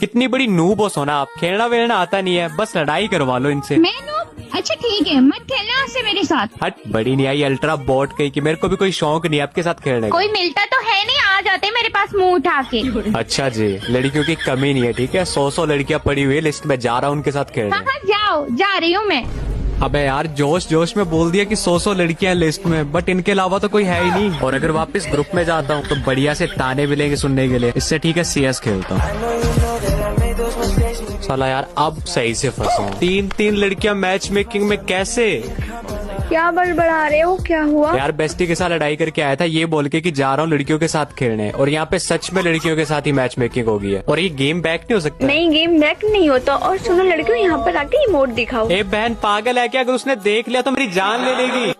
कितनी बड़ी नूब हो सोना आप, खेलना वेलना आता नहीं है, बस लड़ाई करवा लो इनसे। मैं अच्छा ठीक है, मत खेलना उससे मेरे साथ। हट, बड़ी नहीं आई अल्ट्रा बॉट कहीं की, मेरे को भी कोई शौक नहीं है आपके साथ खेलने का। कोई मिलता तो है नहीं, आ जाते मेरे पास मुंह उठा के। अच्छा जी, लड़कियों की कमी नहीं है, ठीक है। 100 लड़कियां पड़ी हुई है लिस्ट में, जा रहा हूँ उनके साथ खेलने। हाँ जाओ, जा रही हूँ मैं। अबे यार, जोश जोश में बोल दिया कि 100 लड़कियां लिस्ट में, बट इनके अलावा तो कोई है ही नहीं। और अगर वापस ग्रुप में जाता हूँ तो बढ़िया से ताने मिलेंगे सुनने के लिए, इससे ठीक है CS खेलता हूँ। साला यार अब सही से फंसा हूँ। 3 लड़कियां मैच मेकिंग में कैसे? क्या बड़बड़ा रहे हो, क्या हुआ? यार बेस्टी के साथ लड़ाई करके आया था ये बोल के कि जा रहा हूँ लड़कियों के साथ खेलने, और यहाँ पे सच में लड़कियों के साथ ही मैच मेकिंग हो गई है। और ये गेम बैक नहीं हो सकता। नहीं, गेम बैक नहीं होता। और सुनो लड़कियों, यहाँ पर आके इमोट दिखाओ। ए बहन पागल है क्या? अगर उसने देख लिया तो मेरी जान ले लेगी।